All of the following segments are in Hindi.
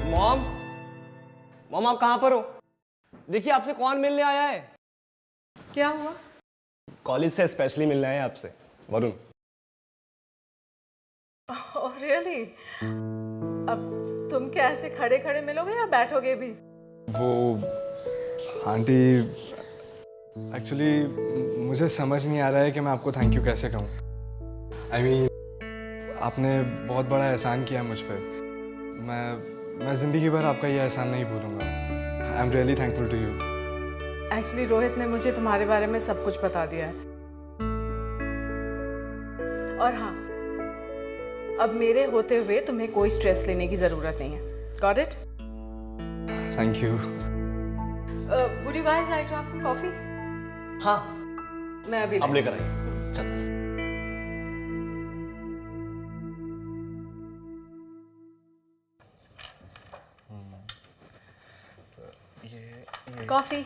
मॉम, मॉम आप कहाँ पर हो? देखिए आपसे कौन मिलने आया है। क्या हुआ? कॉलेज से स्पेशली मिलना है आपसे, वरुण। Oh really? अब तुम क्या ऐसे खड़े खड़े मिलोगे या बैठोगे भी? वो आंटी, एक्चुअली मुझे समझ नहीं आ रहा है कि मैं आपको थैंक यू कैसे कहूँ। I mean, आपने बहुत बड़ा एहसान किया मुझ पे। मैं ज़िंदगी भर आपका ये एहसान नहीं भूलूंगा। I am really thankful to you. Actually Rohit ने मुझे तुम्हारे बारे में सब कुछ बता दिया है। और हाँ, अब मेरे होते हुए तुम्हें कोई स्ट्रेस लेने की जरूरत नहीं है। Got it? Thank you. Would you guys like to have some coffee? हाँ, मैं अभी अब लेकर आइए। चल। Coffee.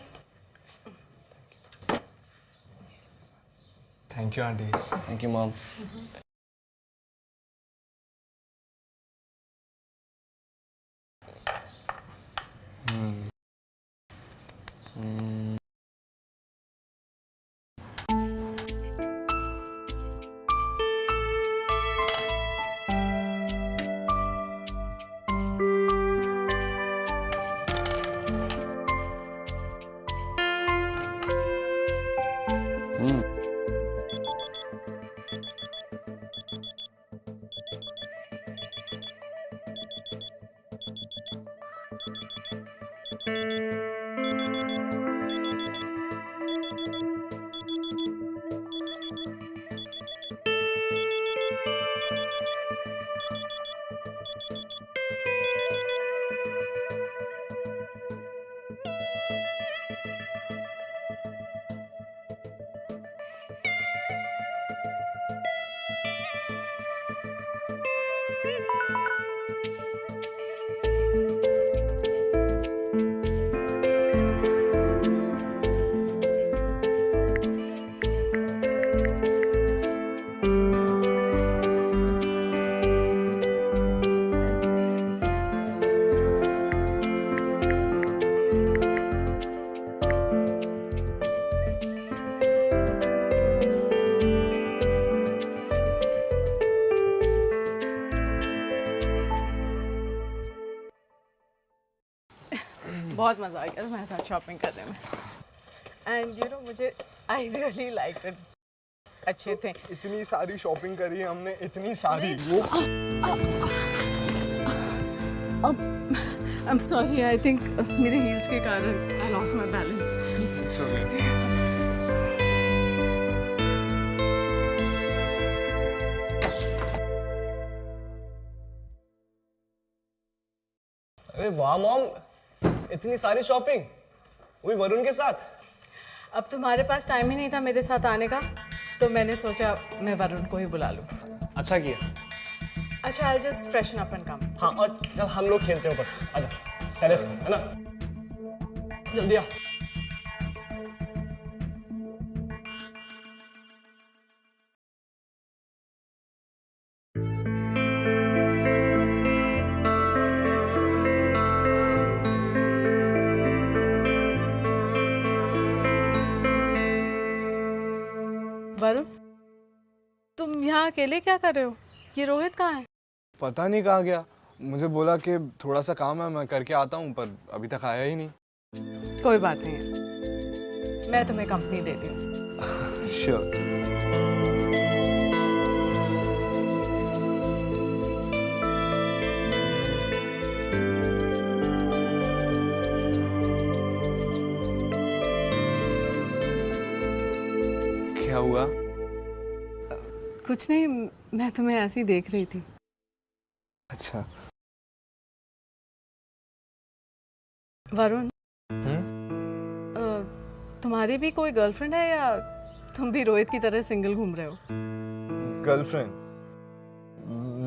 Thank you aunty. Thank you mom. बहुत मजा आ गया तुम्हारे साथ शॉपिंग करने में। एंड यू नो मुझे आई रियली लाइक्ड इट। अच्छे थे। इतनी सारी शॉपिंग करी है हमने, इतनी सारी। वो I am sorry, I think मेरे हील्स के कारण I lost my balance. It's okay. अरे वाह मॉम, इतनी सारी शॉपिंग, वो भी वरुण के साथ। अब तुम्हारे पास टाइम ही नहीं था मेरे साथ आने का, तो मैंने सोचा मैं वरुण को ही बुला लूं। अच्छा किया। अच्छा, I just freshen up and come. हाँ, और चल हम लोग खेलते हैं ऊपर। आजा, टेरेस पे, है ना? जल्दी आ। वरुण, तुम यहाँ अकेले क्या कर रहे हो? ये रोहित कहाँ है? पता नहीं कहाँ गया। मुझे बोला कि थोड़ा सा काम है, मैं करके आता हूँ, पर अभी तक आया ही नहीं। कोई बात नहीं है, मैं तुम्हें कंपनी देती हूँ। श्योर। क्या हुआ? कुछ नहीं, मैं तुम्हें ऐसे ही देख रही थी। अच्छा। वरुण, तुम्हारी भी कोई गर्लफ्रेंड है या तुम भी रोहित की तरह सिंगल घूम रहे हो? गर्लफ्रेंड?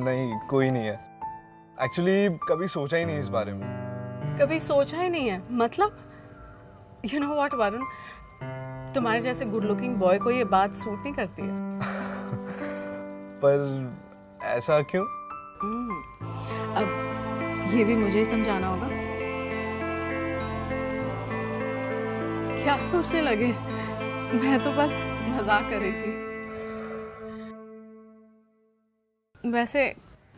नहीं, कोई नहीं है। एक्चुअली कभी सोचा ही नहीं इस बारे में। कभी सोचा ही नहीं है? मतलब यू नो व्हाट वरुण, तुम्हारे जैसे गुड लुकिंग बॉय को ये बात सूट नहीं करती है। पर ऐसा क्यों? अब ये भी मुझे ही समझाना होगा? क्या सोचने लगे? मैं तो बस मजाक कर रही थी। वैसे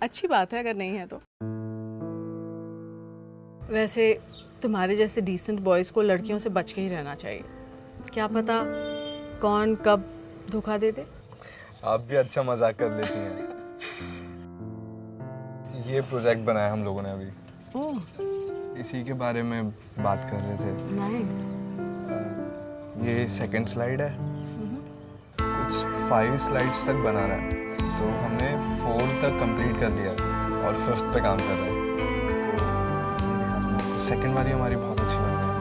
अच्छी बात है अगर नहीं है तो। वैसे तुम्हारे जैसे डिसेंट बॉयज़ को लड़कियों से बच के ही रहना चाहिए। क्या पता कौन कब धोखा दे दे। आप भी अच्छा मजाक कर लेती हैं। ये प्रोजेक्ट बनाया हम लोगों ने अभी। ओह, इसी के बारे में बात कर रहे थे। नाइस। ये सेकंड स्लाइड है। कुछ 5 स्लाइड्स तक बनाना है, तो हमने 4 तक कंप्लीट कर लिया और 5th पे काम कर रहे हैं। तो सेकंड वाली हमारी बहुत अच्छी लग रही है।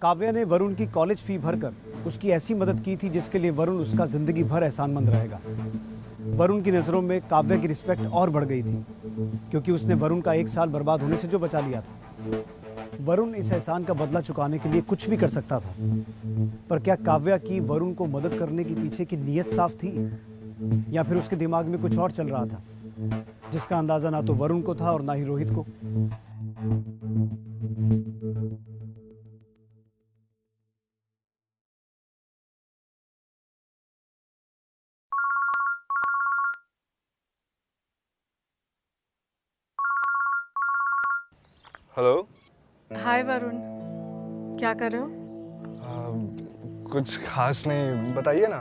काव्या ने वरुण की कॉलेज फी भरकर उसकी ऐसी मदद की थी जिसके लिए वरुण उसका जिंदगी भर एहसानमंद रहेगा। वरुण की नज़रों में काव्या की रिस्पेक्ट और बढ़ गई थी, क्योंकि उसने वरुण का 1 साल बर्बाद होने से जो बचा लिया था। वरुण इस एहसान का बदला चुकाने के लिए कुछ भी कर सकता था, पर क्या काव्या की वरुण को मदद करने के पीछे की नीयत साफ थी, या फिर उसके दिमाग में कुछ और चल रहा था जिसका अंदाजा ना तो वरुण को था और ना ही रोहित को। हेलो। हाय वरुण, क्या कर रहे हो? कुछ खास नहीं, बताइए ना।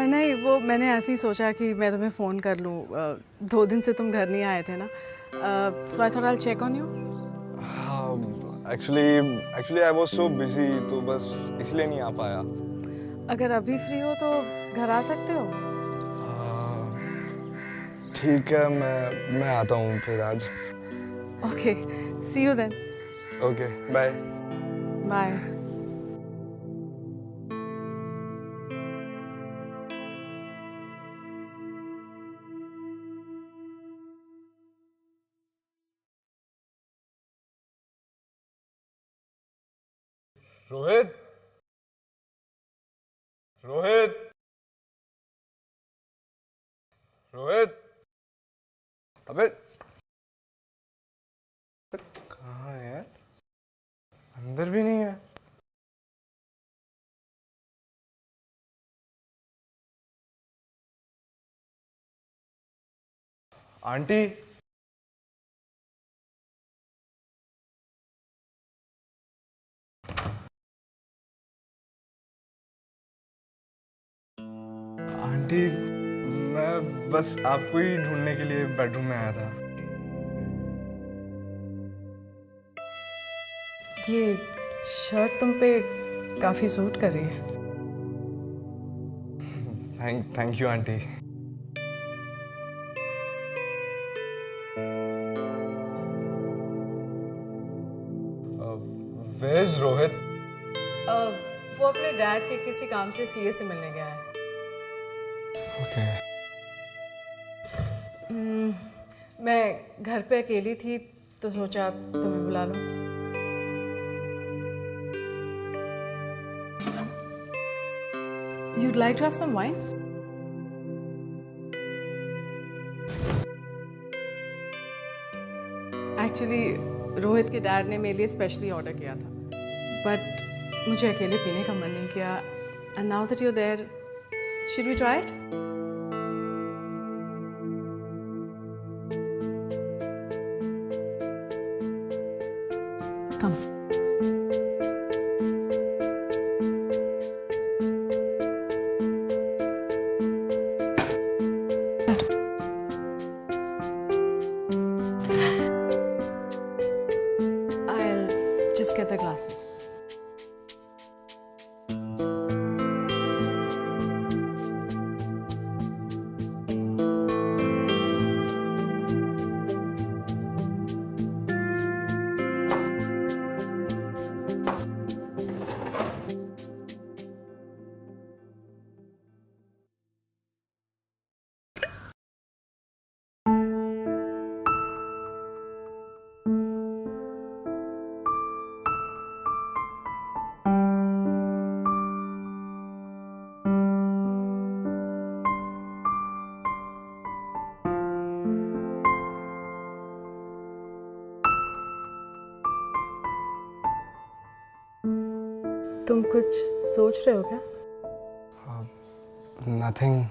नहीं, वो मैंने ऐसे ही सोचा कि मैं तुम्हें फ़ोन कर लूँ। 2 दिन से तुम घर नहीं आए थे ना, so I thought I will check on you. Actually I was so busy, तो बस इसलिए नहीं आ पाया। अगर अभी फ्री हो तो घर आ सकते हो। ठीक है, मैं आता हूँ फिर आज। Okay, see you then. Okay, bye. Bye. Rohit, Rohit, Rohit, अबे कहाँ है यार? अंदर भी नहीं है। आंटी, आंटी, मैं बस आपको ही ढूंढने के लिए बेडरूम में आया था। ये शर्ट तुम पे काफ़ी सूट कर रही है। Thank you aunty. Where is Rohit? वो अपने डैड के किसी काम से सीए से मिलने गया है। ओके। मैं घर पे अकेली थी तो सोचा तुम्हें बुला लूं। You'd like to have some wine? Actually, Rohit के डैड ने मेरे लिए स्पेशली ऑर्डर किया था, बट मुझे अकेले पीने का मन नहीं किया। And now that you're there, should we try it? Come. I'll just get the glasses. तुम कुछ सोच रहे हो क्या? नथिंग।